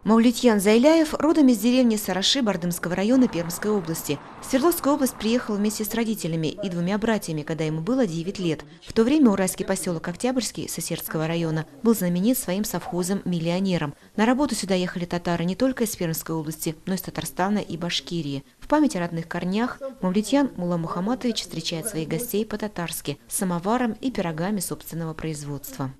Мавлютьян Зайляев родом из деревни Сараши Бардымского района Пермской области. В Свердловскую область приехал вместе с родителями и двумя братьями, когда ему было 9 лет. В то время уральский поселок Октябрьский Сосердского района был знаменит своим совхозом-миллионером. На работу сюда ехали татары не только из Пермской области, но и из Татарстана и Башкирии. В память о родных корнях Мавлютьян Мулла Мухаматович встречает своих гостей по-татарски с самоваром и пирогами собственного производства.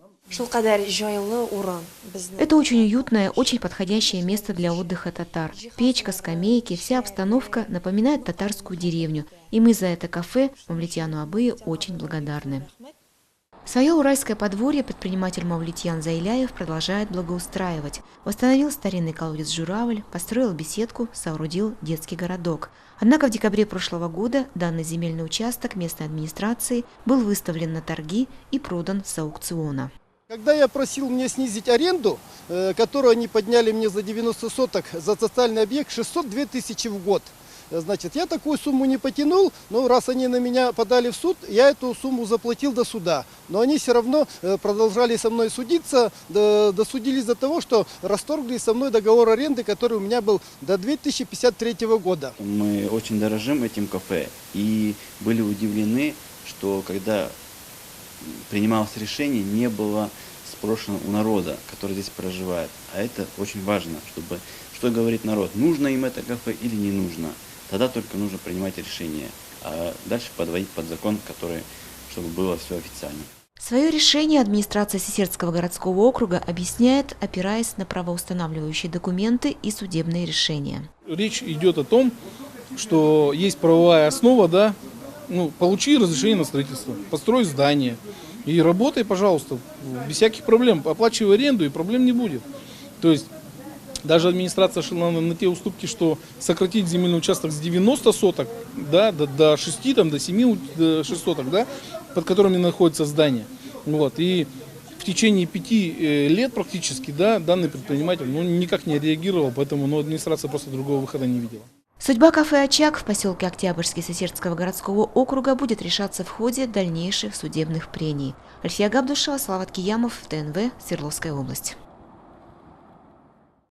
Это очень уютное, очень подходящее место для отдыха татар. Печка, скамейки, вся обстановка напоминает татарскую деревню. И мы за это кафе Мавлютьяну Абые очень благодарны. Свое уральское подворье предприниматель Мавлютьян Зайляев продолжает благоустраивать. Восстановил старинный колодец «Журавль», построил беседку, соорудил детский городок. Однако в декабре прошлого года данный земельный участок местной администрации был выставлен на торги и продан с аукциона. Когда я просил мне снизить аренду, которую они подняли мне за 90 соток за социальный объект, 602 тысячи в год. Значит, я такую сумму не потянул, но раз они на меня подали в суд, я эту сумму заплатил до суда. Но они все равно продолжали со мной судиться, досудились до того, что расторгли со мной договор аренды, который у меня был до 2053 года. Мы очень дорожим этим кафе и были удивлены, что когда принималось решение, не было спрошено у народа, который здесь проживает. А это очень важно, чтобы, что говорит народ, нужно им это кафе или не нужно. Тогда только нужно принимать решение, а дальше подводить под закон, чтобы было все официально. Свое решение администрация Сесердского городского округа объясняет, опираясь на правоустанавливающие документы и судебные решения. Речь идет о том, что есть правовая основа, да, получи разрешение на строительство, построй здание и работай, пожалуйста, без всяких проблем, оплачивай аренду и проблем не будет. То есть даже администрация шла на те уступки, что сократить земельный участок с 90 соток, да, до 6, до 7, до 6 соток, да, под которыми находится здание. Вот, и в течение 5 лет практически, да, данный предприниматель никак не реагировал, поэтому администрация просто другого выхода не видела. Судьба кафе «Очаг» в поселке Октябрьский Сосердского городского округа будет решаться в ходе дальнейших судебных прений. Альфия Габдушева, Салават Киямов, ТНВ, Свердловская область.